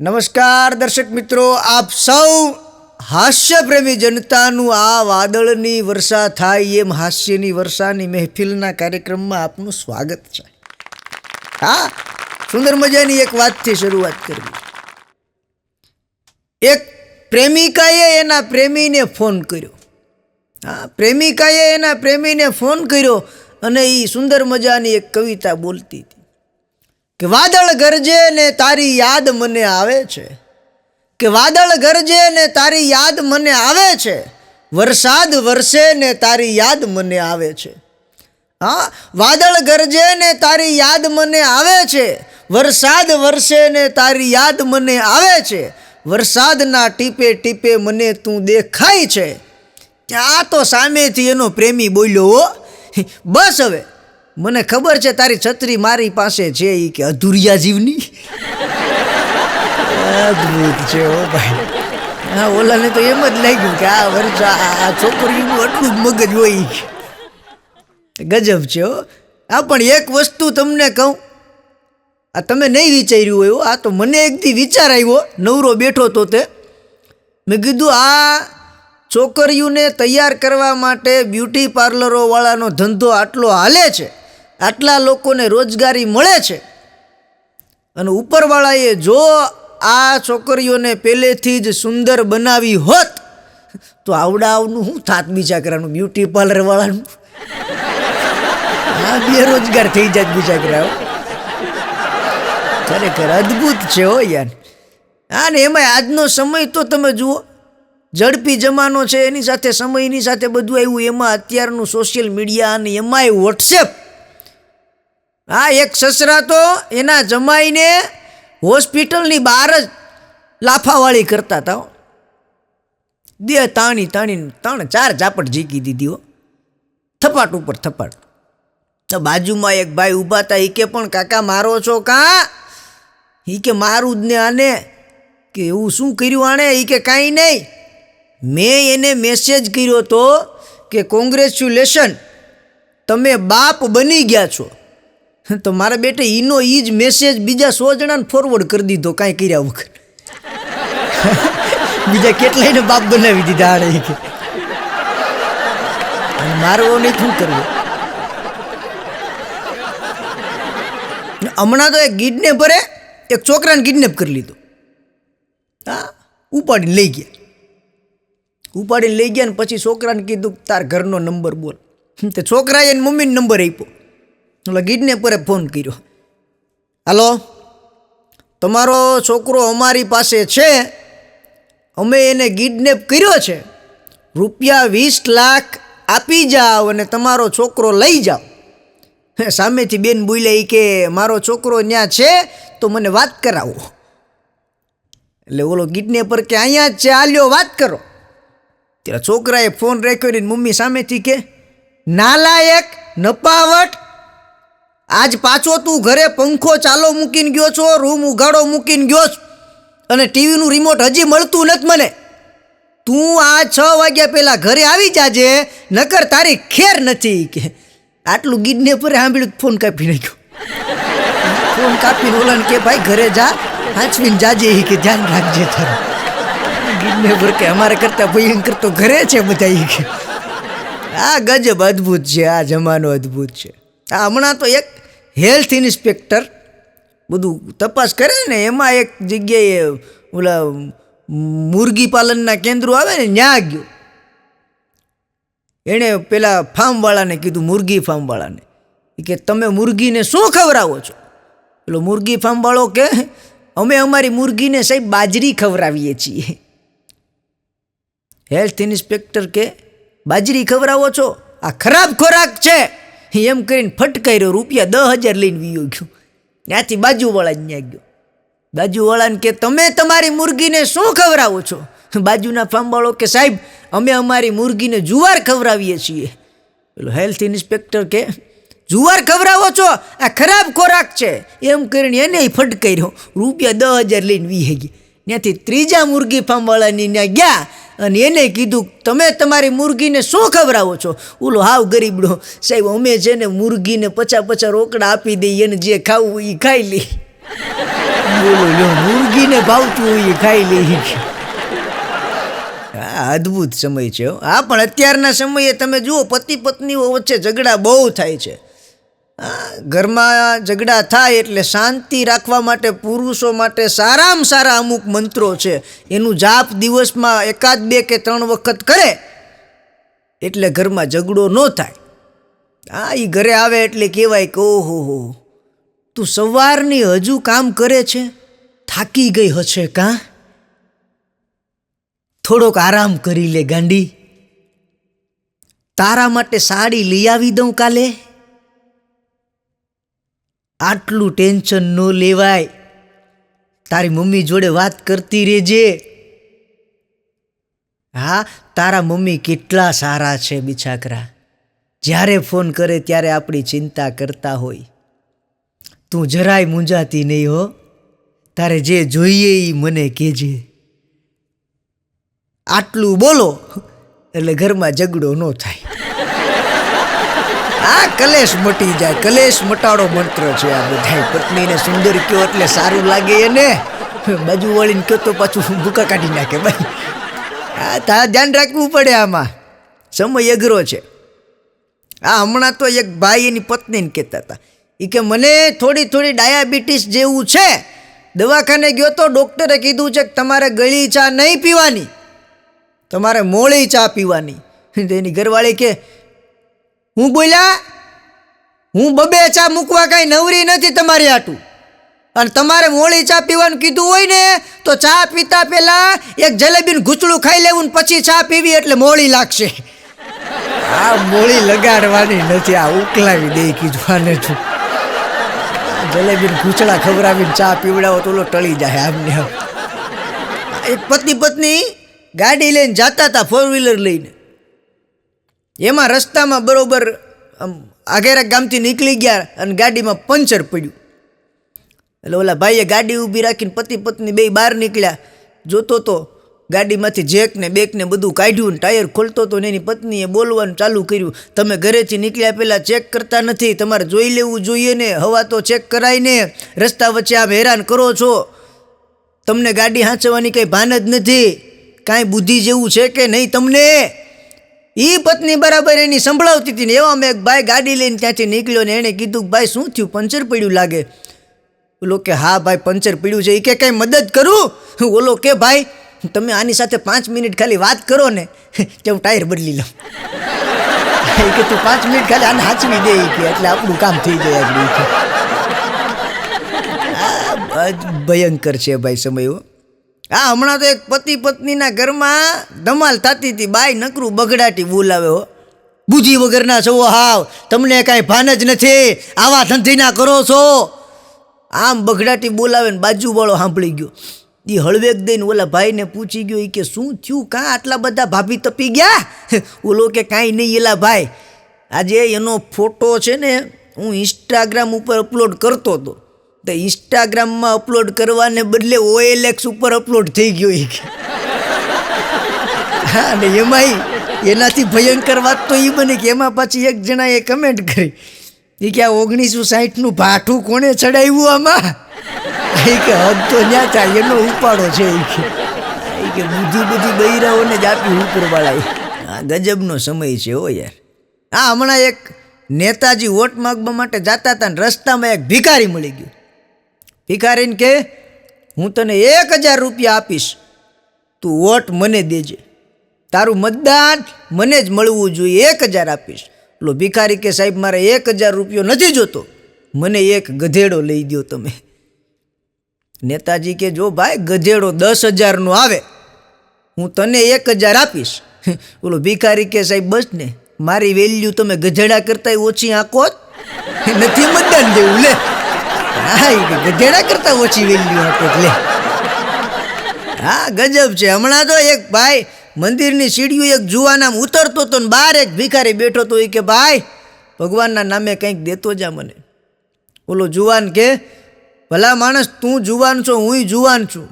નમસ્કાર દર્શક મિત્રો, આપ સૌ હાસ્ય પ્રેમી જનતાનું આ વાદળની વર્ષા થાય એમ હાસ્યની વર્ષાની મહેફિલના કાર્યક્રમમાં આપનું સ્વાગત છે. હા, સુંદર મજાની એક વાતથી શરૂઆત કરવી. એક પ્રેમિકાએ એના પ્રેમીને ફોન કર્યો. હા, પ્રેમિકાએ એના પ્રેમીને ફોન કર્યો અને એ સુંદર મજાની એક કવિતા બોલતી હતી કે વાદળ ગરજે ને તારી યાદ મને આવે છે, કે વાદળ ગરજે ને તારી યાદ મને આવે છે, વરસાદ વરસે ને તારી યાદ મને આવે છે. હા, વાદળ ગરજે ને તારી યાદ મને આવે છે, વરસાદ વરસે ને તારી યાદ મને આવે છે, વરસાદના ટીપે ટીપે મને તું દેખાય છે. ત્યાં તો સામેથી એનો પ્રેમી બોલ્યો, બસ હવે મને ખબર છે તારી છત્રી મારી પાસે છે, એ કે અધૂરિયા જીવની. અદ્ભુત છે હો ભાઈ. હા, ઓલાને તો એમ જ લાગ્યું કે આ વર્ષા આ છોકરીનું આટલું જ મગજ હોય. ગજબ છે હો. હા, પણ એક વસ્તુ તમને કહું, આ તમે નહીં વિચાર્યું હોય, આ તો મને એક દી વિચાર આવ્યો, નવરો બેઠો તો તે મેં કીધું આ છોકરીઓને તૈયાર કરવા માટે બ્યુટી પાર્લરોવાળાનો ધંધો આટલો હાલે છે, આટલા લોકોને રોજગારી મળે છે, અને ઉપરવાળાએ જો આ છોકરીઓને પહેલેથી જ સુંદર બનાવી હોત તો આવડાવનું શું થાત બિચારાનું બ્યુટી પાર્લરવાળાનું. હા, બેરોજગાર થઈ જાય બિચારા. ખરેખર અદ્ભુત છે હો યાર. હા, ને એમાં આજનો સમય તો તમે જુઓ, ઝડપી જમાનો છે, એની સાથે સમયની સાથે બધું આવ્યું. એમાં અત્યારનું સોશિયલ મીડિયા અને એમાંય વોટ્સએપ. હા, એક સસરા તો એના જમાઈને હોસ્પિટલની બહાર જ લાફાવાળી કરતા હતા. દે તાણી તાણી 3-4 ઝાપટ ઝીકી દીધી હો, થપાટ ઉપર થપાટ. તો બાજુમાં એક ભાઈ ઊભા હતા, એ કે પણ કાકા મારો છો કાં? એ કે મારું જ ને આને. કે એવું શું કર્યું આણે? એ કે કાંઈ નહીં, મેં એને મેસેજ કર્યો તો કે કોંગ્રેચ્યુલેશન, તમે બાપ બની ગયા છો. તો મારા બેટે એનો એ જ મેસેજ બીજા 100 જણાને ફોરવર્ડ કરી દીધો, કાંઈ કર્યા વગર. બીજા કેટલાયને બાપ બનાવી દીધા આણે. કે મારવો નહીં, શું કરવું? હમણાં તો એક કિડનેપરે એક છોકરાને કિડનેપ કરી લીધો. હા, ઉપાડીને લઈ ગયા. ઉપાડીને લઈ ગયા ને પછી છોકરાને કીધું તાર ઘરનો નંબર બોલ. તે છોકરાએ એને મમ્મીનો નંબર આપ્યો. એટલે કિડનેપરે ફોન કર્યો, હાલો તમારો છોકરો અમારી પાસે છે, અમે એને કિડનેપ કર્યો છે, રૂપિયા 20 લાખ આપી જાઓ અને તમારો છોકરો લઈ જાઓ. સામેથી બેન બોલ્યા, કે મારો છોકરો ત્યાં છે તો મને વાત કરાવો. એટલે ઓલો કિડનેપર કે અહીંયા જ છે, આ લ્યો વાત કરો. ત્યારે છોકરાએ ફોન રાખ્યો ને મમ્મી સામેથી કે નાલાયક નપાવટ, આજ પાછો તું ઘરે પંખો ચાલો મૂકીને ગયો છો, રૂમ ઉગાડો મૂકીને ગયો છો, અને ટીવીનું રિમોટ હજી મળતું નથી મને. તું આ 6 વાગ્યા પહેલાં ઘરે આવી જાજે, નકર તારી ખેર નથી. કે આટલું કિડનેપરે સાંભળ્યું ફોન કાપી નાખ્યો. ફોન કાપીને ઓલાને કે ભાઈ ઘરે જા, હાંચવીને જાજે, કે ધ્યાન રાખજે તારું. કિડનેપર કે અમારે કરતાં ભયંકર તો ઘરે છે બધા. કે આ ગજબ અદ્ભુત છે, આ જમાનો અદ્ભુત છે. આ હમણાં તો એક હેલ્થ ઇન્સ્પેક્ટર બધું તપાસ કરે ને, એમાં એક જગ્યાએ ઓલા મુરગી પાલનના કેન્દ્રો આવે ને, ત્યાં ગયો. એણે પેલા ફાર્મવાળાને કીધું, મુરગી ફાર્મવાળાને, કે તમે મુરગીને શું ખવડાવો છો? પેલો મુરગી ફાર્મવાળો કે અમે અમારી મુરગીને સાહેબ બાજરી ખવડાવીએ છીએ. હેલ્થ ઇન્સ્પેક્ટર કે બાજરી ખવડાવો છો? આ ખરાબ ખોરાક છે. એમ કરીને ફટકાર્યો, રૂપિયા 10,000 લઈને વીયો ગયો. ત્યાંથી બાજુવાળા ત્યાં ગયો. બાજુવાળાને કે તમે તમારી મુરગીને શું ખવડાવો છો? બાજુના ફાર્મવાળો કે સાહેબ અમે અમારી મુરગીને જુવાર ખવડાવીએ છીએ. પેલો હેલ્થ ઇન્સ્પેક્ટર કે જુવાર ખવડાવો છો? આ ખરાબ ખોરાક છે. એમ કરીને એને ફટકાર્યો, રૂપિયા 10,000 લઈને વી ગયા. ત્યાંથી ત્રીજા મુરગી ફાર્મવાળાની ત્યાં ગયા અને એને કીધું તમે તમારી મુરગીને શું ખવડાવો છો? ઓલો હાવ ગરીબડો, સાહેબ અમે છે ને મુરગીને 50 રોકડા આપી દઈએ, એને જે ખાવું એ ખાઈ લે. બોલો લ્યો, મુરગીને ભાવતું હોય એ ખાઈ લઈ. હા, અદ્ભુત સમય છે. હા, પણ અત્યારના સમયે તમે જુઓ, પતિ પત્નીઓ વચ્ચે ઝઘડા બહુ થાય છે. હા, ઘરમાં ઝઘડા થાય એટલે શાંતિ રાખવા માટે પુરુષો માટે સારામાં સારા અમુક મંત્રો છે. એનું જાપ દિવસમાં 1, 2 કે 3 વખત કરે એટલે ઘરમાં ઝઘડો ન થાય. હા, એ ઘરે આવે એટલે કહેવાય કે ઓહો, તું સવારની હજુ કામ કરે છે, થાકી ગઈ હશે કાં? થોડોક આરામ કરી લે ગાંડી. તારા માટે સાડી લઈ આવી દઉં કાલે. આટલું ટેન્શન ન લેવાય, તારી મમ્મી જોડે વાત કરતી રહેજે. હા, તારા મમ્મી કેટલા સારા છે બિચારા, જ્યારે ફોન કરે ત્યારે આપણી ચિંતા કરતા હોય. તું જરાય મૂંઝાતી નહીં હો, તારે જે જોઈએ એ મને કહેજે. આટલું બોલો એટલે ઘરમાં ઝઘડો ન થાય. આ કલેશ મટી જાય. કલેશ મટાડો મંત્ર છે આ બધા. પત્નીને સુંદર કયો એટલે સારું લાગે એને, બાજુ વળીને કયો તો પાછું ભૂકા કાઢી નાખે ભાઈ. હા, તારે ધ્યાન રાખવું પડે આમાં, સમય અઘરો છે. હા, હમણાં તો એક ભાઈ એની પત્નીને કહેતા હતા, એ કે મને થોડી ડાયાબિટીસ જેવું છે, દવાખાને ગયો તો ડૉક્ટરે કીધું છે કે તમારે ગળી ચા નહીં પીવાની, તમારે મોળી ચા પીવાની. એની ઘરવાળી કે હું બોલ્યા, હું 2 ચા મૂકવા કાંઈ નવરી નથી તમારી આટું, અને તમારે મોળી ચા પીવાનું કીધું હોય ને તો ચા પીતા પહેલાં એક જલેબીનું ગૂંચળું ખાઈ લેવું ને પછી ચા પીવી એટલે મોળી લાગશે. આ મોળી લગાડવાની નથી, આ ઉકલાવી દે કીધું આને. તું જલેબીને ગૂંચળા ખવડાવીને ચા પીવડાવો તો ઓલો ટળી જાય આમને. એક પતિ પત્ની ગાડી લઈને જતા હતા, 4 વ્હીલર લઈને. એમાં રસ્તામાં બરોબર આગેરા ગામથી નીકળી ગયા અને ગાડીમાં પંચર પડ્યું. એટલે ઓલા ભાઈએ ગાડી ઊભી રાખીને પતિ પત્ની બે બહાર નીકળ્યા. જોતો તો ગાડીમાંથી જેક ને બેક ને બધું કાઢ્યું ને ટાયર ખોલતો તો ને એની પત્નીએ બોલવાનું ચાલુ કર્યું, તમે ઘરેથી નીકળ્યા પહેલાં ચેક કરતા નથી, તમારે જોઈ લેવું જોઈએ ને, હવા તો ચેક કરાય ને, રસ્તા વચ્ચે આમ હેરાન કરો છો, તમને ગાડી હાંચવાની કંઈ ભાન જ નથી, કાંઈ બુદ્ધિ જેવું છે કે નહીં તમને? એ પત્ની બરાબર એની સંભળાવતી હતી ને એવામાં એક ભાઈ ગાડી લઈને ત્યાંથી નીકળ્યો ને એણે કીધું કે ભાઈ શું થયું, પંચર પડ્યું લાગે. ઓલો કે હા ભાઈ પંચર પડ્યું છે. એ કે કંઈ મદદ કરું? ઓલો કે ભાઈ તમે આની સાથે 5 મિનિટ ખાલી વાત કરો ને કે હું ટાયર બદલી લઉં. એ કે તું 5 મિનિટ ખાલી આને હાંચવી દે કે એટલે આપણું કામ થઈ જાય. આપણું ભયંકર છે ભાઈ સમયો. હા, હમણાં તો એક પતિ પત્નીના ઘરમાં ધમાલ થતી હતી. બાઈ નકરું બગડાટી બોલાવે હો, બુદ્ધિ વગરના છો હાવ, તમને કાંઈ ભાન જ નથી, આવા ધંધીના કરો છો, આમ બગડાટી બોલાવે ને બાજુવાળો સાંભળી ગયો. એ હળવેક દઈને ઓલા ભાઈને પૂછી ગયો, એ કે શું થયું, કાં આટલા બધા ભાભી તપી ગયા? ઓલો કે કાંઈ નહીં એલા ભાઈ, આજે એનો ફોટો છે ને હું ઇન્સ્ટાગ્રામ ઉપર અપલોડ કરતો હતો, તો ઇન્સ્ટાગ્રામમાં અપલોડ કરવાને બદલે OLX ઉપર અપલોડ થઈ ગયો. હા, અને એમાંય એનાથી ભયંકર વાત તો એ બની કે એમાં પાછી એક જણાએ કમેન્ટ કરી, એ કે આ 1960નું ભાઠું કોણે ચડાવ્યું આમાં? એ કે હદ તો ન્યા થાય એનો ઉપાડો છે. એ કે બુદ્ધિ બૈરાઓને જ આપી ઉપરવાળાએ. હા, ગજબનો સમય છે હો યાર. હા, હમણાં એક નેતાજી વોટ માગવા માટે જતા હતા ને રસ્તામાં એક ભિખારી મળી ગયો. ભિખારીને કે હું તને 1000 રૂપિયા આપીશ, તું વોટ મને દેજે, તારું મતદાન મને જ મળવું જોઈએ, 1000 આપીશ. લો ભિખારી કે સાહેબ મારે 1000 રૂપિયો નથી જોતો, મને એક ગધેડો લઈ દો તમે. નેતાજી કે જો ભાઈ ગધેડો 10,000નો આવે, હું તને 1000 આપીશ. ઓલો ભિખારી કે સાહેબ બસ ને, મારી વેલ્યુ તમે ગધેડા કરતાં ઓછી આંકો નથી મતદાન દેવું લે. હા, એ ગધેડા કરતાં ઓછી વેલ્યુ આપે લે. હા, ગજબ છે. હમણાં તો એક ભાઈ મંદિરની સીડીઓ એક જુવાન આમ ઉતરતો હતો ને બહાર એક ભિખારી બેઠો હતો. એ કે ભાઈ ભગવાનના નામે કંઈક દેતો જા મને. ઓલો જુવાન કે ભલા માણસ તું જુવાન છો, હુંય જુવાન છું,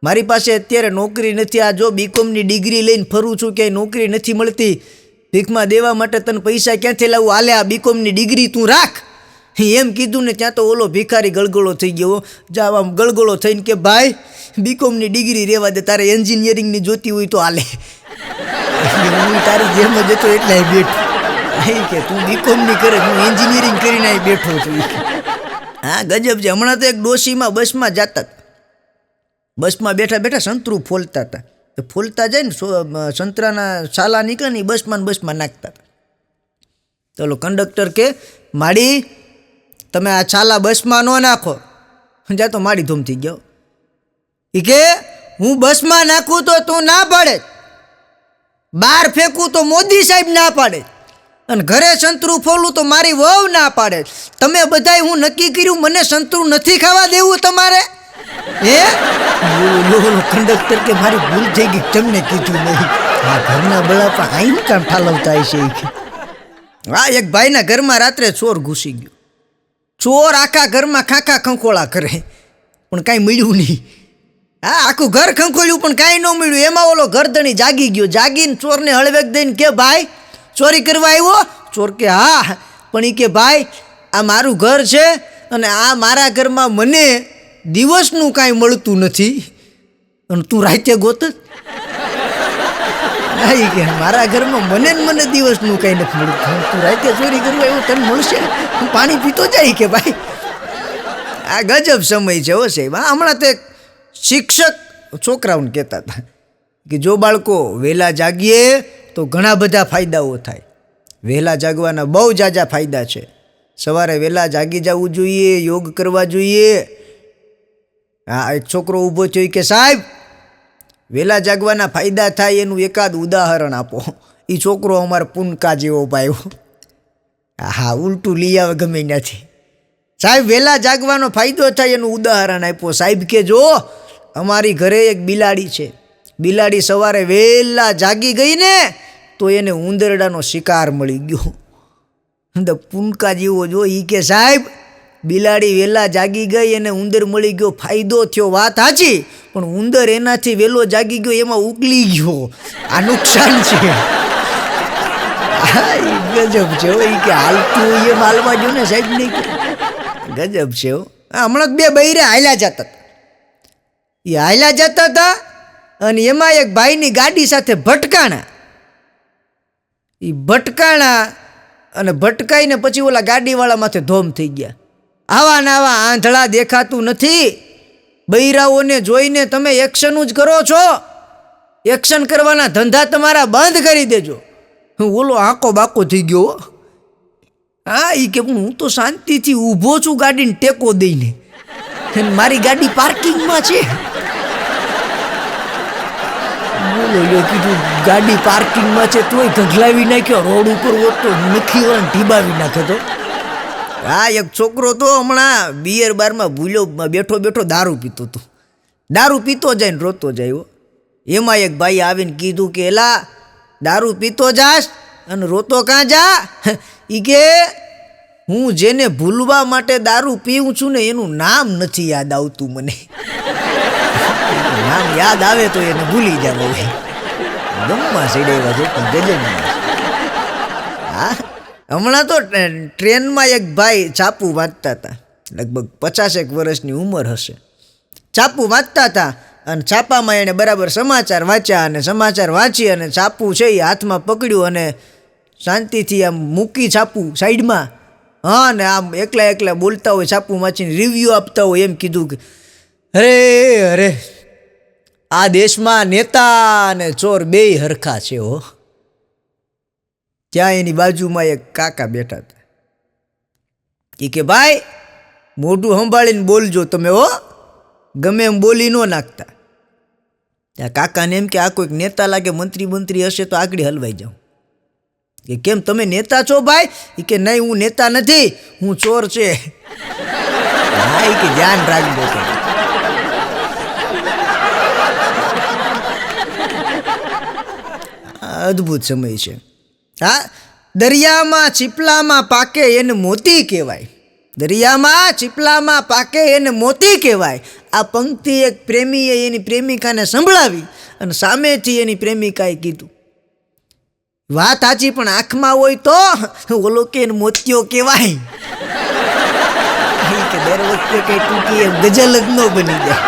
મારી પાસે અત્યારે નોકરી નથી, આ જો BComની ડિગ્રી લઈને ફરું છું, ક્યાંય નોકરી નથી મળતી, ભીખમાં દેવા માટે તને પૈસા ક્યાંથી લાવું, હાલે આ BComની ડિગ્રી તું રાખ એમ કીધું ને ત્યાં તો ઓલો ભિખારી ગળગળો થઈ ગયો. જાવ આમ ગળગળો થઈને કે ભાઈ બીકોમની ડિગ્રી રહેવા દે, તારે એન્જિનિયરિંગની જોતી હોય તો હાલે. હું તારી જેમ જ હતો એટલે બેઠો. કે તું બીકોમની કરે, હું એન્જિનિયરિંગ કરીને અહીં બેઠો છું. હા ગજબ છે. હમણાં તો એક ડોશીમાં બસમાં જતા હતા, બસમાં બેઠા બેઠા સંતરું ફોલતા હતા. તો ફોલતા જાય ને સંતરાના છાલા નીકળે ને બસમાં નાખતા હતા. ચલો કંડક્ટર કે માડી તમે આ છાલા બસમાં ન નાખો. જા તો માડી ધૂમ થઈ ગયો. એ કે હું બસમાં નાખું તો તું ના પાડે, બહાર ફેંકું તો મોદી સાહેબ ના પાડે, અને ઘરે સંતરું ફોલું તો મારી વહુ ના પાડે. તમે બધાય હું નક્કી કર્યું મને સંતરું નથી ખાવા દેવું તમારે? હે કંડક્ટર કે મારી ભૂલ થઈ ગઈ, તમને કીધું નહીં. આ ઘરના બળાપા આઈન કામ ઠાલવતા છે. હા એક ભાઈના ઘરમાં રાત્રે ચોર ઘૂસી ગયો. ચોર આખા ઘરમાં ખાખા ખંખોળા કરે પણ કાંઈ મળ્યું નહીં. હા આખું ઘર ખંખોળ્યું પણ કાંઈ ન મળ્યું. એમાં ઓલો ઘરધણી જાગી ગયો. જાગીને ચોરને હળવેક દઈને કે ભાઈ ચોરી કરવા આવ્યો? ચોર કે હા, પણ એ કે ભાઈ આ મારું ઘર છે અને આ મારા ઘરમાં મને દિવસનું કાંઈ મળતું નથી અને તું રાતે ગોત. કે મારા ઘરમાં મને દિવસનું કાંઈ નથી મળતું, તું રાતે ચોરી કરવા એવું તને મળશે? હું પાણી પીતો જાય કે ભાઈ. આ ગજબ સમય છે હો સાહેબ. હા હમણાં તો એક શિક્ષક છોકરાઓને કહેતા હતા કે જો બાળકો વહેલા જાગીએ તો ઘણા બધા ફાયદાઓ થાય. વહેલા જાગવાના બહુ જાજા ફાયદા છે. સવારે વહેલા જાગી જવું જોઈએ, યોગ કરવા જોઈએ. હા એક છોકરો ઊભો થયો કે સાહેબ વહેલા જાગવાના ફાયદા થાય એનું એકાદ ઉદાહરણ આપો. એ છોકરો અમારો પુનકા જેવો પાયો. હા ઉલટું લઈ આવે ગમે ત્યાંથી. સાહેબ વહેલા જાગવાનો ફાયદો થાય એનું ઉદાહરણ આપ્યો. સાહેબ કે જો અમારી ઘરે એક બિલાડી છે. બિલાડી સવારે વહેલા જાગી ગઈ ને તો એને ઉંદરડાનો શિકાર મળી ગયો. પુનકા જેવો જો. એ કે સાહેબ બિલાડી વહેલા જાગી ગઈ એને ઉંદર મળી ગયો, ફાયદો થયો, વાત સાચી, પણ ઉંદર એનાથી વહેલો જાગી ગયો એમાં ઉકલી ગયો, આ નુકસાન છે. ગજબ છે એ કે હાલતું એ માલવા જો ને સાહેબ નહીં. ગજબ છે. હમણાં બે બૈરે હાલ્યા જતા હતા. એ હાલ્યા જતા હતા અને એમાં એક ભાઈની ગાડી સાથે ભટકાણા. એ ભટકાણા અને ભટકાઈને પછી ઓલા ગાડીવાળા માથે ધોમ થઈ ગયા. આવા ને આવા આંધળા દેખાતું નથી? બૈરાઓને જોઈને તમે એક્શન જ કરો છો. એક્શન કરવાના ધંધા તમારા બંધ કરી દેજો. ઓલો આંકો બાકો થઈ ગયો. હા એ કે હું તો શાંતિથી ઊભો છું ગાડીને ટેકો દઈને, મારી ગાડી પાર્કિંગમાં છે. બોલો કીધું ગાડી પાર્કિંગમાં છે તોય ગગલાવી નાખ્યો. રોડ ઉપર હોત તો નખી વાળા ઢીબાવી નાખે તો. હા એક છોકરો તો હમણાં બિયર બારમાં ભૂલ્યો બેઠો બેઠો દારૂ પીતો હતો. દારૂ પીતો જાય ને રોતો જાય. એમાં એક ભાઈ આવીને કીધું કે એલા દારૂ પીતો જાસ અને રોતો કાં જા? એ કે હું જેને ભૂલવા માટે દારૂ પીવું છું ને એનું નામ નથી યાદ આવતું મને. નામ યાદ આવે તો એને ભૂલી જાવ. ગમવા સીડાવ્યા છે પણ ગજબ. હા હમણાં તો ટ્રેનમાં એક ભાઈ છાપું વાંચતા હતા. લગભગ 50 વર્ષની ઉંમર હશે. છાપું વાંચતા હતા અને છાપામાં એણે બરાબર સમાચાર વાંચ્યા અને સમાચાર વાંચી અને છાપું છે એ હાથમાં પકડ્યું અને શાંતિથી આમ મૂકી છાપું સાઈડમાં. હા ને આમ એકલા બોલતા હોય, છાપું વાંચીને રિવ્યૂ આપતા હોય. એમ કીધું કે અરે આ દેશમાં નેતા અને ચોર બેય હરખા છે હો. ત્યાં એની બાજુમાં એક કાકા બેઠા હતા. એ કે ભાઈ મોઢું સંભાળીને બોલજો તમે હો, ગમે એમ બોલી ન નાખતા. ત્યાં કાકાને એમ કે આ કોઈક નેતા લાગે, મંત્રી હશે તો આગળ હલવાઈ જાઉં. કે કેમ તમે નેતા છો ભાઈ? એ કે નહીં હું નેતા નથી, હું ચોર છે. હા એ કે ધ્યાન રાખજો. અદ્ભુત સમય છે. હા દરિયામાં ચીપલામાં પાકે એને મોતી કહેવાય. દરિયામાં ચીપલામાં પાકે એને મોતી કહેવાય. આ પંક્તિ એક પ્રેમીએ એની પ્રેમિકાને સંભળાવી અને સામેથી એની પ્રેમિકાએ કીધું. વાત સાચી પણ આંખમાં હોય તો ઓલો કે મોતિયો કહેવાય. કે દર વખતે કઈ ટૂંકી એમ ગઝલ જ ન બની જાય.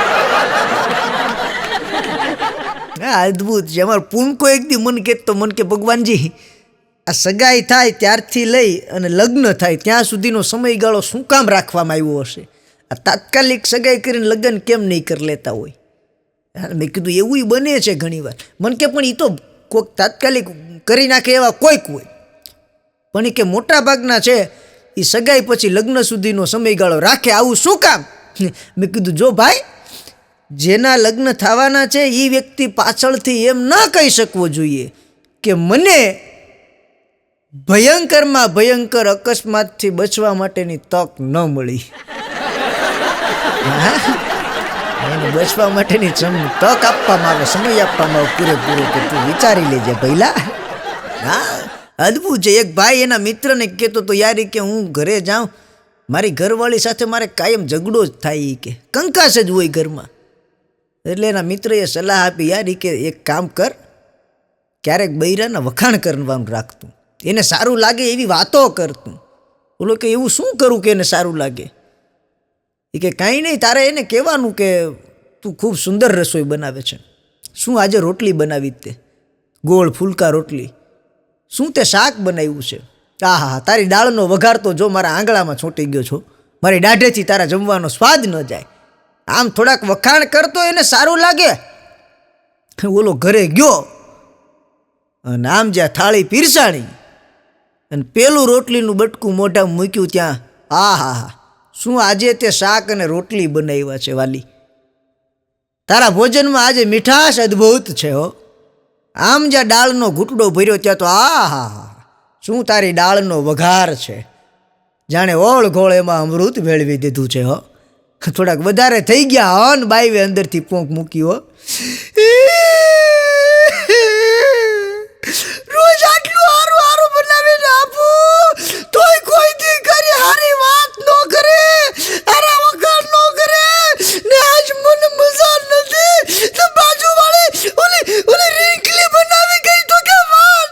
હા, અદભુત છે. અમારો પૂનકો એક દી મન કહેતો, મન કે ભગવાનજી, આ સગાઈ થાય ત્યારથી લઈ અને લગ્ન થાય ત્યાં સુધીનો સમયગાળો શું કામ રાખવામાં આવ્યો હશે? આ તાત્કાલિક સગાઈ કરીને લગ્ન કેમ નહીં કરી લેતા હોય? મેં કીધું એવું બને છે ઘણી વાર. મન કે પણ એ તો કોઈક તાત્કાલિક કરી નાખે એવા કોઈક હોય, પણ એ કે મોટા ભાગના છે એ સગાઈ પછી લગ્ન સુધીનો સમયગાળો રાખે. આવું શું કામ? મેં કીધું જો ભાઈ, જેના લગ્ન થવાના છે એ વ્યક્તિ પાછળથી એમ ન કહી શકવો જોઈએ કે મને ભયંકરમાં ભયંકર અકસ્માતથી બચવા માટેની તક ન મળી. એને બચવા માટેની તક આપવામાં આવે, સમય આપવામાં આવે પૂરેપૂરો, કે તું વિચારી લેજે પહેલા. હા, અદભુત છે. એક ભાઈ એના મિત્રને કહેતો તો, યાર કે હું ઘરે જાઉં, મારી ઘરવાળી સાથે મારે કાયમ ઝઘડો જ થાય, કે કંકાસ જ હોય ઘરમાં. એટલે એના મિત્રએ સલાહ આપી, યાર કે એક કામ કર, ક્યારેક બૈરાના વખાણ કરવાનું રાખતું, એને સારું લાગે એવી વાતો કરતું. બોલો કે એવું શું કરું કે એને સારું લાગે? એ કે કાંઈ નહીં, તારે એને કહેવાનું કે તું ખૂબ સુંદર રસોઈ બનાવે છે. શું આજે રોટલી બનાવી તે? ગોળ ફૂલકા રોટલી. શું તે શાક બનાવ્યું છે? હા હા, તારી દાળનો વઘાર તો જો મારા આંગળામાં છોટી ગયો છો, મારી દાઢેથી તારા જમવાનો સ્વાદ ન જાય. આમ થોડાક વખાણ કરતો એને સારું લાગે. ઓલો ઘરે ગયો અને આમ જ્યાં થાળી પીરસાણી અને પેલું રોટલીનું બટકું મોઢામાં મૂક્યું ત્યાં, હા હા હા, શું આજે તે શાક અને રોટલી બનાવ્યા છે વાલી? તારા ભોજનમાં આજે મીઠાશ અદ્ભુત છે હો. આમ જ્યાં દાળનો ઘૂંટડો ભર્યો ત્યાં તો આ હા હા, શું તારી દાળનો વઘાર છે, જાણે ઓળ ઘોળ એમાં અમૃત ભેળવી દીધું છે હો. થોડાક વધારે થઈ ગયા હો ને બાઈવે અંદરથી પોંક મૂકી હો. રોજ આટલું હારું હારું બનાવીને આપું તોય કોઈ દી કરી હારી વાત ન કરે, હારા વખાણ ન કરે ને આજ મને મજા નથી તો બાજુવાળી ઓલી રીંકલી બનાવી ગઈ તો કે વાહ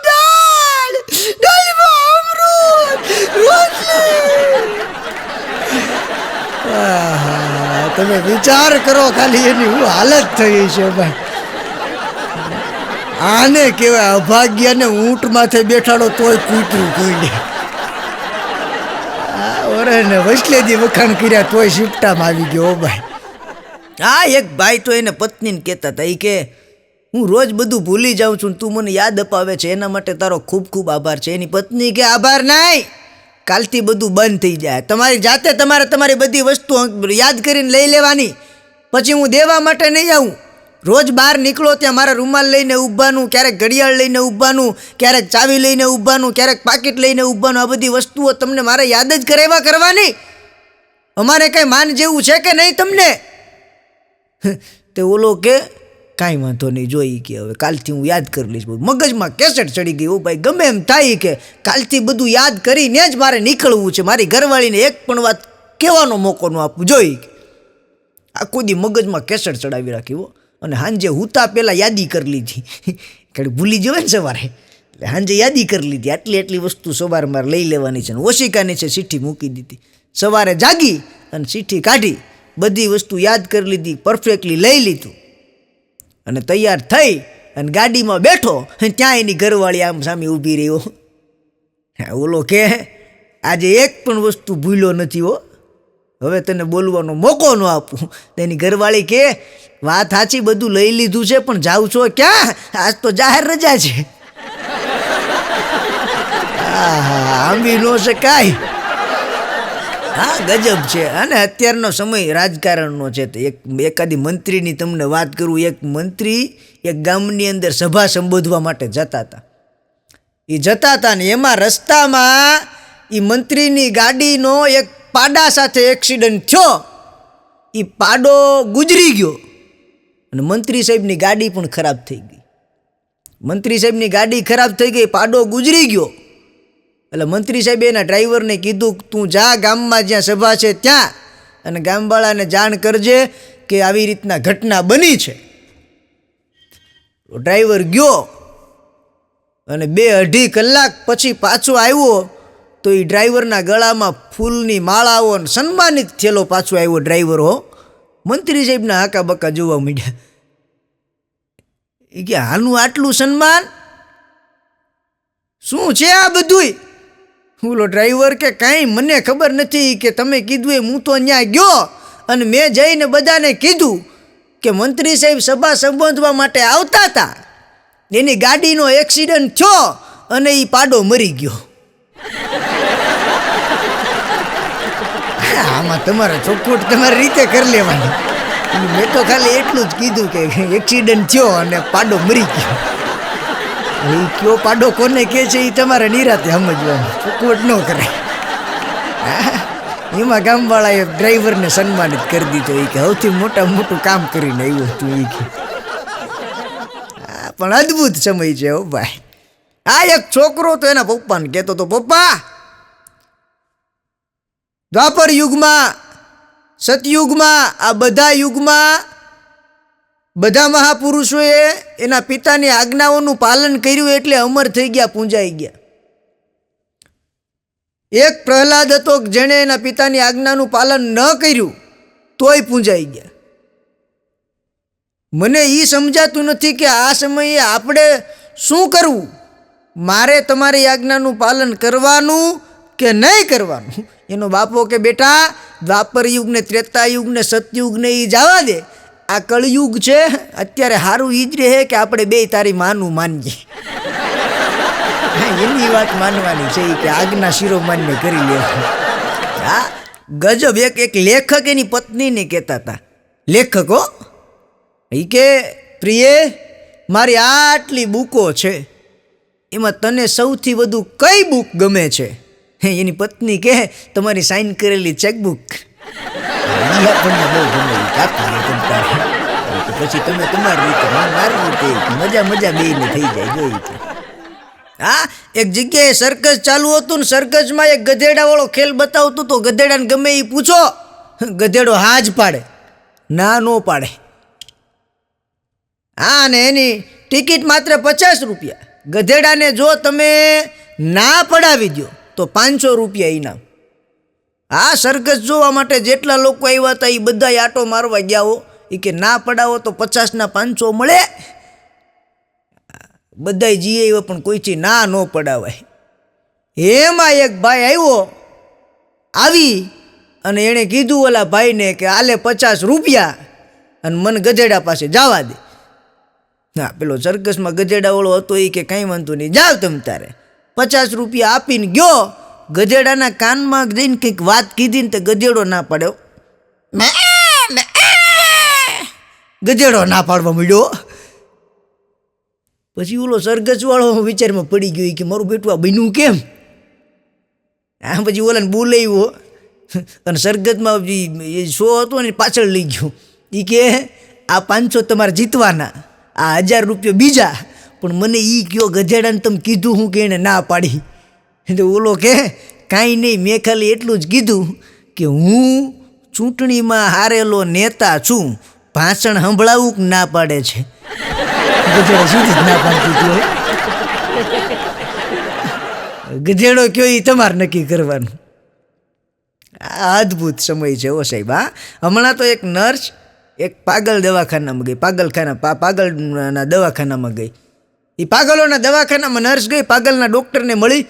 દાળમાં અમૃત રોટલી. તમે વિચાર કરો ખાલી એની હું હાલત થઈ છે ભાઈ. આને કહેવાય અભાગ્યને ઊંટ માથે બેઠાડો તોય કૂતરું કોઈ ઓરે ને વસલેજી વખાણ કર્યા તોય શિફ્ટામાં આવી ગયો ભાઈ. હા, એક ભાઈ તો એને પત્નીને કહેતા હતા, એ કે હું રોજ બધું ભૂલી જાઉં છું, તું મને યાદ અપાવે છે, એના માટે તારો ખૂબ ખૂબ આભાર છે. એની પત્ની કે આભાર નહીં, કાલથી બધું બંધ થઈ જાય. તમારી જાતે તમારે તમારી બધી વસ્તુ યાદ કરીને લઈ લેવાની, પછી હું દેવા માટે નહીં આવું. રોજ બહાર નીકળો ત્યાં મારા રૂમાલ લઈને ઊભાનું, ક્યારેક ઘડિયાળ લઈને ઊભાનું, ક્યારેક ચાવી લઈને ઊભાનું, ક્યારેક પાકીટ લઈને ઊભાનું. આ બધી વસ્તુઓ તમને મારે યાદ જ કરાવ્યા કરવાની. અમારે કંઈ માન જેવું છે કે નહીં તમને? તે ઓલો કે કાંઈ વાંધો નહીં, જોઈ કે હવે કાલથી હું યાદ કરી લઈશ. મગજમાં કેસેટ ચડી ગઈ. ઓ ભાઈ, ગમે એમ થાય કે કાલથી બધું યાદ કરીને જ મારે નીકળવું છે. મારી ઘરવાળીને એક પણ વાત કહેવાનો મોકો ન આપવું જોઈ. આખો દી મગજમાં કેસેટ ચડાવી રાખી હો. અને સાંજે હુતા પહેલાં યાદી કરી લીધી, કારણ ભૂલી જવાય ને સવારે, એટલે સાંજે યાદી કરી લીધી, આટલી વસ્તુ સવારે મારે લઈ લેવાની છે. ઓશિકાની છે ચિઠ્ઠી મૂકી દીધી. સવારે જાગી અને ચિઠ્ઠી કાઢી, બધી વસ્તુ યાદ કરી લીધી, પરફેક્ટલી લઈ લીધું અને તૈયાર થઈ અને ગાડીમાં બેઠો. ત્યાં એની ઘરવાળી આમ સામે ઊભી રહ્યો. ઓલો કે આજે એક પણ વસ્તુ ભૂલ્યો નથી હો, હવે તને બોલવાનો મોકો ન આપું. તેની ઘરવાળી કે વાત સાચી, બધું લઈ લીધું છે, પણ જાઉં છો ક્યાં? આજ તો જાહેર રજા છે. આંબી ન શકાય. હા, ગજબ છે. અને અત્યારનો સમય રાજકારણનો છે. તો એકાદી મંત્રીની તમને વાત કરું. એક મંત્રી એક ગામની અંદર સભા સંબોધવા માટે જતા હતા. એ જતા હતા ને એમાં રસ્તામાં એ મંત્રીની ગાડીનો એક પાડા સાથે એક્સિડન્ટ થયો. એ પાડો ગુજરી ગયો અને મંત્રી સાહેબની ગાડી પણ ખરાબ થઈ ગઈ. મંત્રી સાહેબની ગાડી ખરાબ થઈ ગઈ, પાડો ગુજરી ગયો. એટલે મંત્રી સાહેબે એના ડ્રાઈવરને કીધું, તું જા ગામમાં જ્યાં સભા છે ત્યાં અને ગામવાળાને જાણ કરજે કે આવી રીતના ઘટના બની છે. ડ્રાઈવર ગયો અને 2-2.5 કલાક પછી પાછો આવ્યો તો એ ડ્રાઈવરના ગળામાં ફૂલની માળાઓ અને સન્માનિત થયેલો પાછો આવ્યો ડ્રાઈવર હો. મંત્રી સાહેબના હાકા બકા જોવા માંડ્યા. એ કે આનું આટલું સન્માન શું છે આ બધુંય? ઓલો ડ્રાઈવર કે કાંઈ મને ખબર નથી, કે તમે કીધું એ હું તો ત્યાં ગયો અને મેં જઈને બધાને કીધું કે મંત્રી સાહેબ સભા સંબોધવા માટે આવતા હતા, એની ગાડીનો એક્સિડન્ટ થયો અને એ પાડો મરી ગયો. આમાં તમારે ચોખ્ખું તમારી રીતે કરી લેવાની. મેં તો ખાલી એટલું જ કીધું કે એક્સિડન્ટ થયો અને પાડો મરી ગયો. એ કયો પાડો કોને કહે છે એ તમારે નિરાતે સમજવાનું, ચોખ્ખું ન કરે. એમાં ગામવાળાએ ડ્રાઈવરને સન્માનિત કરી દીધો. એ કે સૌથી મોટું કામ કરીને આવ્યો હતું. એ કે પણ અદ્ભુત સમય છે હો ભાઈ. આ એક છોકરો તો એના પપ્પાને કહેતો હતો, પપ્પા દ્વાપર યુગમાં, સતયુગમાં, આ બધા યુગમાં બધા મહાપુરુષોએ એના પિતાની આજ્ઞાઓનું પાલન કર્યું એટલે અમર થઈ ગયા, પૂંજાઈ ગયા. એક પ્રહલાદ હતો જેણે એના પિતાની આજ્ઞાનું પાલન ન કર્યું તોય પૂંજાઈ ગયા. મને એ સમજાતું નથી કે આ સમયે આપણે શું કરવું. મારે તમારી આજ્ઞાનું પાલન કરવાનું કે નહીં કરવાનું? એનો બાપો કે બેટા દ્વાપર યુગને, ત્રેતા યુગને, સતયુગને એ જવા દે, આ કળયુગ છે, અત્યારે સારું ઈ જ રહે કે આપણે બે તારી માનું માનીએ. એની વાત માનવાની છે કે આજ્ઞા શિરોમાન્ય કરી લે. હા ગજબ. એક લેખક એની પત્નીને કહેતા હતા, લેખકો એ કે પ્રિય મારી આટલી બુકો છે, એમાં તને સૌથી વધુ કઈ બુક ગમે છે? એની પત્ની કહે તમારી સાઇન કરેલી ચેકબુક. આપણને બહુ ગમે. પછી તમે તમારી રીતે, મારી રીતે, મજા બેયને થઈ જાય. જોઈ છે. હા એક જગ્યાએ સર્કસ ચાલુ હતું ને સર્કસમાં એક ગધેડાવાળો ખેલ બતાવતું તો ગધેડાને ગમે એ પૂછો, ગધેડો હા જ પાડે, ના નો પાડે. હા ને એની ટિકિટ માત્ર 50 રૂપિયા. ગધેડાને જો તમે ના પડાવી દો તો 500 રૂપિયા ઇનામ. આ સરઘસ જોવા માટે જેટલા લોકો આવ્યા હતા એ બધા આટો મારવા ગયા હો. એ કે ના પડાવો તો 50ના 500 મળે. બધા જીએ આવ્યો પણ કોઈથી ના ન પડાવાય. એમાં એક ભાઈ આવ્યો, આવી અને એણે કીધું ઓલા ભાઈને કે આલે 50 રૂપિયા અને મને ગધેડા પાસે જવા દે. હા પેલો સરઘસમાં ગધેડાવાળો હતો એ કે કંઈ વાંધો નહીં, જાવ તમે તારે. 50 રૂપિયા આપીને ગયો. ગધેડાના કાનમાં જઈને કંઈક વાત કીધી ને તો ગધેડો ના પાડ્યો. ગધેડો ના પાડવા મળ્યો. પછી ઓલો સરઘસવાળો વિચારમાં પડી ગયો કે મારું બેટું આ બન્યું કેમ? આ પછી ઓલાને બોલાવ્યો અને સરઘસમાં એ શો હતો ને પાછળ લઈ ગયો. એ કે આ 500 તમારે જીતવાના, આ 1000 રૂપિયા બીજા, પણ મને એ કયો ગધેડાને તમે કીધું હું કે એને ના પાડી. એટલે ઓલો કે કાંઈ નહીં, મેં ખાલી એટલું જ કીધું કે હું ચૂંટણીમાં હારેલો નેતા છું, ભાષણ સંભળાવું કે ના પાડે છે. ગધેડો સીધી જ ના પાડતી હતી. ગધેડો કયો એ તમારે નક્કી કરવાનું. આ અદ્ભુત સમય છે ઓ સાહેબ. હા હમણાં તો એક નર્સ એક પાગલ દવાખાનામાં ગઈ, પાગલના દવાખાનામાં ગઈ. એ પાગલોના દવાખાનામાં નર્સ ગઈ, પાગલના ડૉક્ટરને મળી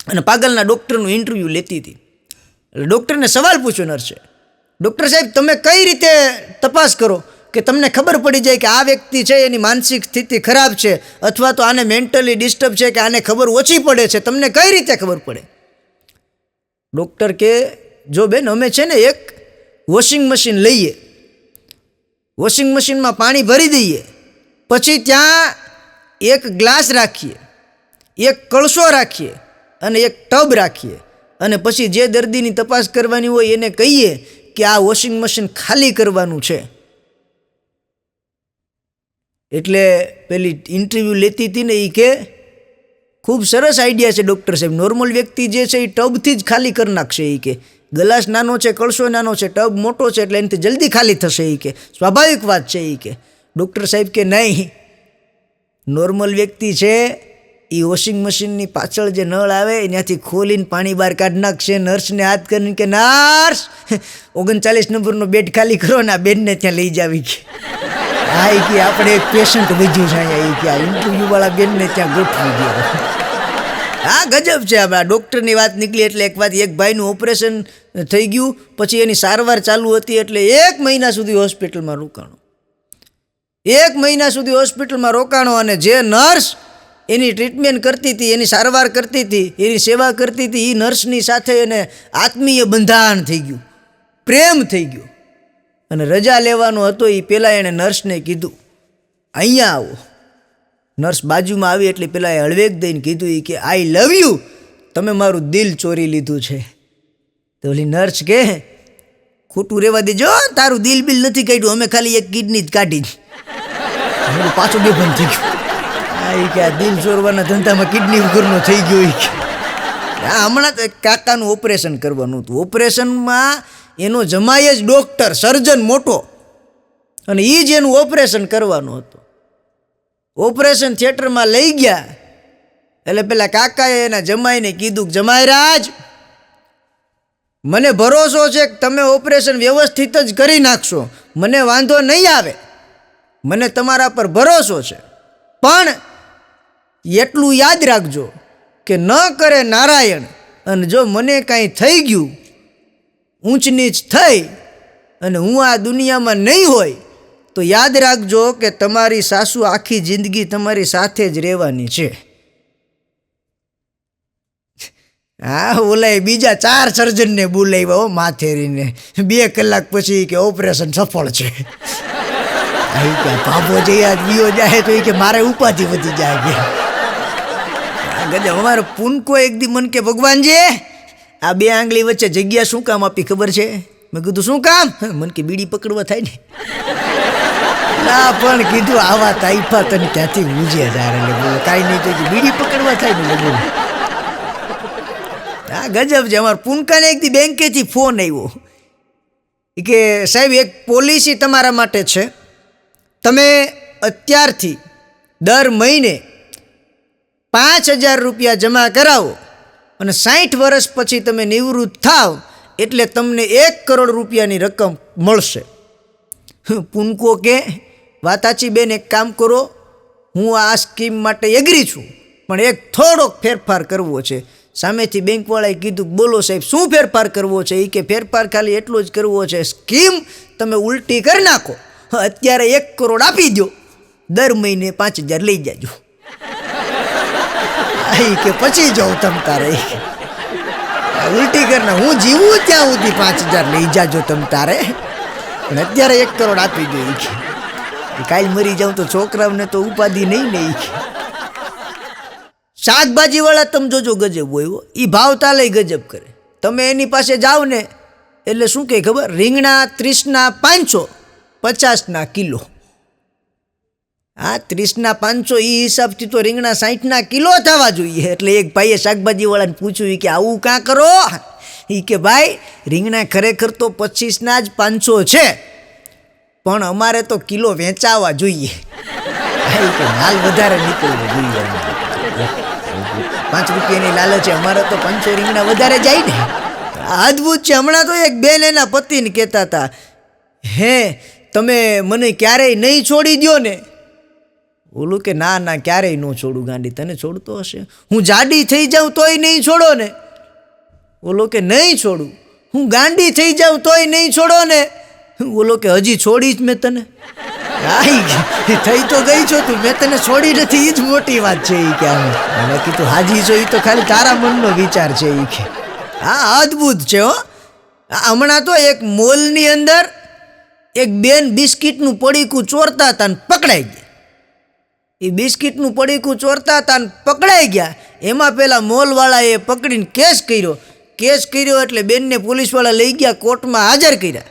અને પાગલના ડૉક્ટરનું ઇન્ટરવ્યૂ લેતી હતી. એટલે ડૉક્ટરને સવાલ પૂછ્યો નર્સે, ડૉક્ટર સાહેબ તમે કઈ રીતે તપાસ કરો કે તમને ખબર પડી જાય કે આ વ્યક્તિ છે એની માનસિક સ્થિતિ ખરાબ છે અથવા તો આને મેન્ટલી ડિસ્ટર્બ છે કે આને ખબર ઓછી પડે છે, તમને કઈ રીતે ખબર પડે? ડૉક્ટર કે જો બેન અમે છે ને એક વોશિંગ મશીન લઈએ, વોશિંગ મશીનમાં પાણી ભરી દઈએ, પછી ત્યાં એક ગ્લાસ રાખીએ, એક કળશો રાખીએ અને એક ટબ રાખીએ અને પછી જે દર્દીની તપાસ કરવાની હોય એને કહીએ કે આ વોશિંગ મશીન ખાલી કરવાનું છે. એટલે પેલી ઇન્ટરવ્યૂ લેતી હતી ને એ કે ખૂબ સરસ આઈડિયા છે ડૉક્ટર સાહેબ, નોર્મલ વ્યક્તિ જે છે એ ટબથી જ ખાલી કરી નાખશે. એ કે ગ્લાસ નાનો છે, કળશો નાનો છે, ટબ મોટો છે એટલે એનાથી જલ્દી ખાલી થશે. એ કે સ્વાભાવિક વાત છે. એ કે ડૉક્ટર સાહેબ કે નહીં, નોર્મલ વ્યક્તિ છે એ વોશિંગ મશીનની પાછળ જે નળ આવે ત્યાંથી ખોલીને પાણી બહાર કાઢી નાખશે. નર્સને હાથ કરીને કે નર્સ 39 નંબરનો બેડ ખાલી કરો ને આ બેડને ત્યાં લઈ જાવી કે હા એ કે આપણે એક પેશન્ટ વધ્યું છે અહીંયા એ કે આ ઇન્ટરવ્યૂવાળા બેનને ત્યાં ગોઠવી ગયો. હા ગજબ છે. આ ડૉક્ટરની વાત નીકળી એટલે એક વાત, એક ભાઈનું ઓપરેશન થઈ ગયું, પછી એની સારવાર ચાલુ હતી એટલે 1 મહિના સુધી હોસ્પિટલમાં રોકાણો. 1 મહિના સુધી હોસ્પિટલમાં રોકાણો અને જે નર્સ એની ટ્રીટમેન્ટ કરતી હતી, એની સારવાર કરતી હતી, એની સેવા કરતી હતી, એ નર્સની સાથે એને આત્મીય બંધાણ થઈ ગયું, પ્રેમ થઈ ગયો. અને રજા લેવાનો હતો એ પહેલાં એણે નર્સને કીધું અહીંયા આવો. નર્સ બાજુમાં આવી એટલે પેલા એ હળવેક દઈને કીધું એ કે આઈ લવ યુ, તમે મારું દિલ ચોરી લીધું છે. તો ઓલી નર્સ કે ખોટું રહેવા દેજો, તારું દિલ બિલ નથી કાઢ્યું, અમે ખાલી એક કિડની જ કાઢી જ. પાછું બે બંધ થઈ ગયું. હા એ કે આ દિલ ચોરવાના ધંધામાં કિડની વગરનો થઈ ગયો એ કે. હા હમણાં તો કાકાનું ઓપરેશન કરવાનું હતું. ઓપરેશનમાં એનો જમાય જ ડૉક્ટર, સર્જન મોટો, અને એ જ એનું ઓપરેશન કરવાનું હતું. ઓપરેશન થિયેટરમાં લઈ ગયા એટલે પેલા કાકાએ એના જમાઈને કીધું કે જમાઈરાજ, મને ભરોસો છે કે તમે ઓપરેશન વ્યવસ્થિત જ કરી નાખશો, મને વાંધો નહીં આવે, મને તમારા પર ભરોસો છે, પણ એટલું યાદ રાખજો કે ન કરે નારાયણ, અને જો મને કાંઈ થઈ ગયું, ઊંચ નીચ થઈ અને હું આ દુનિયામાં નહીં હોય તો યાદ રાખજો કે તમારી સાસુ આખી જિંદગી તમારી સાથે જ રહેવાની છે. હા ઓલાએ બીજા 4 સર્જનને બોલાવ્યા હો માથેરીને. 2 કલાક પછી કે ઓપરેશન સફળ છે. કે બાબો જઈ વિયો જાય તો એ કે મારે ઉપાધિ વધી જાય કે ગજબ. અમારો પૂનકો એક દી મન કે ભગવાનજી આ 2 આંગળી વચ્ચે જગ્યા શું કામ આપી ખબર છે? મેં કીધું શું કામ? મન કે બીડી પકડવા થાય ને. ના પણ કીધું આવા તાઈફા તને ક્યાંથી ઉજે તારે, બોલો કાંઈ નહીં તો બીડી પકડવા થાય ને બોલો. હા ગજબ છે. અમારા પૂનકાને એક દી બેંકેથી ફોન આવ્યો કે સાહેબ એક પોલિસી તમારા માટે છે, તમે અત્યારથી દર મહિને 5,000 રૂપિયા જમા કરાવો અને 60 વર્ષ પછી તમે નિવૃત્ત થાવ એટલે તમને 1 કરોડ રૂપિયાની રકમ મળશે. પૂનકો કે વાત સાચી બેન, એક કામ કરો, હું આ સ્કીમ માટે એગ્રી છું, પણ એક થોડોક ફેરફાર કરવો છે. સામેથી બેંકવાળાએ કીધું બોલો સાહેબ શું ફેરફાર કરવો છે? એ કે ફેરફાર ખાલી એટલો જ કરવો છે, સ્કીમ તમે ઉલટી કરી નાખો, અત્યારે 1 કરોડ આપી દો, દર મહિને 5,000 લઈ જાજો. કે પછી જાઉં તમ તારે ઉલટી કરના હું જીવું ત્યાં સુધી 5,000 લઈ જાજો તમ તારે, પણ અત્યારે 1 કરોડ આપી દો. કે કાલ મરી જાઉં તો છોકરાઓને તો ઉપાધિ નહીં ને. શાકભાજીવાળા તમે જોજો ગજબ હોય, એ ભાવ તાલે ગજબ કરે. તમે એની પાસે જાઓ ને એટલે શું કહે ખબર? રીંગણા 30ના 500, 50ના કિલો. હા 30ના 500 એ હિસાબથી તો રીંગણા 60ના કિલો થવા જોઈએ. એટલે એક ભાઈએ શાકભાજીવાળાને પૂછ્યું કે આવું કાં કરો? એ કે ભાઈ રીંગણા ખરેખર તો 25ના જ 500 છે, પણ અમારે તો કિલો વેચાવા જોઈએ. કે માલ વધારે નીકળવો જોઈએ, 5 રૂપિયાની લાલચ છે, અમારે તો 500 રીંગણા વધારે જાય ને. અદ્ભુત છે. હમણાં તો એક બેન એના પતિને કહેતા હતા, હે તમે મને ક્યારેય નહીં છોડી દો ને? ઓલું કે ના ના ક્યારેય ન છોડું ગાંડી, તને છોડતો હશે, હું જાડી થઈ જાઉં તોય નહીં છોડો ને? ઓલો કે નહીં છોડું, હું ગાંડી થઈ જાઉં તોય નહીં છોડો ને? ઓલો કે હજી છોડી જ મેં તને. થઈ તો ગઈ છો તું, મેં તને છોડી નથી, એ જ મોટી વાત છે. એ કે મેં કીધું હાજી છો, એ તો ખાલી તારા મનનો વિચાર છે. એ કે હા અદ્ભુત છે હો. હમણાં તો એક મોલની અંદર એક બેન બિસ્કિટનું પડીકું ચોરતા હતા ને પકડાઈ ગયા. એ બિસ્કિટનું પડીકું ચોરતા હતા ને પકડાઈ ગયા. એમાં પેલા મોલવાળાએ પકડીને કેસ કર્યો એટલે બેનને પોલીસવાળા લઈ ગયા, કોર્ટમાં હાજર કર્યા.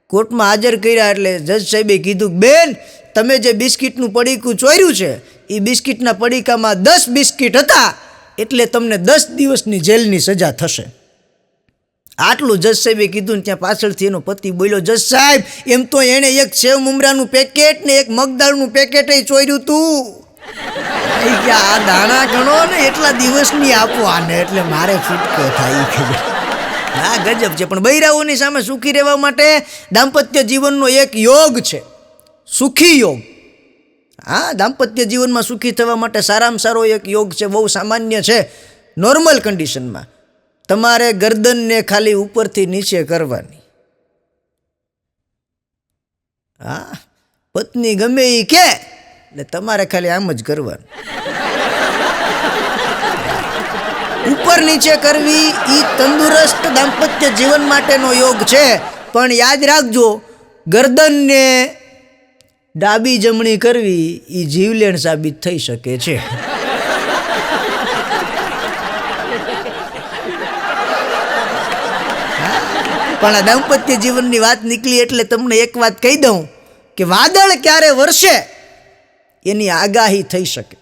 કોર્ટમાં હાજર કર્યા એટલે જજ સાહેબે કીધું બેન તમે જે બિસ્કિટનું પડીકું ચોર્યું છે એ બિસ્કિટના પડીકામાં 10 બિસ્કિટ હતા, એટલે તમને 10 દિવસની જેલની સજા થશે. આટલું જજ સાહેબે કીધું ને ત્યાં પાછળથી એનો પતિ બોલ્યો, જજ સાહેબ એમ તો એણે એક સેવ મમરાનું પેકેટ ને એક મગદાળનું પેકેટ ચોર્યું હતું. એ કે આ દાણા ગણો ને એટલા દિવસની આપો આને, એટલે મારે છૂટકો થાય. હા ગજબ છે. પણ બૈરાઓની સામે સુખી રહેવા માટે દાંપત્ય જીવનનો એક યોગ છે, સુખી યોગ. હા, દાંપત્ય જીવનમાં સુખી થવા માટે સારામાં સારો એક યોગ છે, બહુ સામાન્ય છે. નોર્મલ કન્ડિશનમાં તમારે ગરદનને ખાલી ઉપરથી નીચે કરવાની. હા, પત્ની ગમે એ કે એટલે તમારે ખાલી આમ જ કરવાનું. ઉપર નીચે કરવી એ તંદુરસ્ત દાંપત્ય જીવન માટેનો યોગ છે. પણ યાદ રાખજો, ગરદનને ડાબી જમણી કરવી એ જીવલેણ સાબિત થઈ શકે છે. પણ આ દાંપત્ય જીવનની વાત નીકળી એટલે તમને એક વાત કહી દઉં કે વાદળ ક્યારે વરસે એની આગાહી થઈ શકે.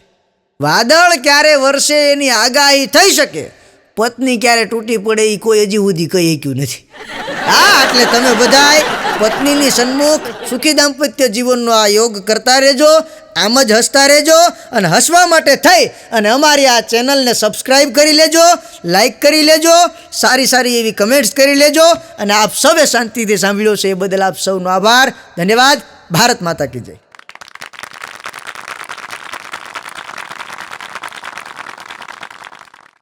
વાદળ ક્યારે વરસે એની આગાહી થઈ શકે. પત્ની ક્યારે તૂટી પડે એ કોઈ હજી સુધી કહી શક્યું નથી. હા, એટલે તમે બધાય પત્નીની સન્મુખ સુખી દાંપત્ય જીવનનો આ યોગ કરતા રહેજો, આમ જ હસતા રહેજો. અને હસવા માટે થઈ અને અમારી આ ચેનલને સબસ્ક્રાઈબ કરી લેજો, લાઈક કરી લેજો, સારી સારી એવી કમેન્ટ્સ કરી લેજો. અને આપ સૌએ શાંતિથી સાંભળ્યો છે એ બદલ આપ સૌનો આભાર, ધન્યવાદ. ભારત માતા કી જય.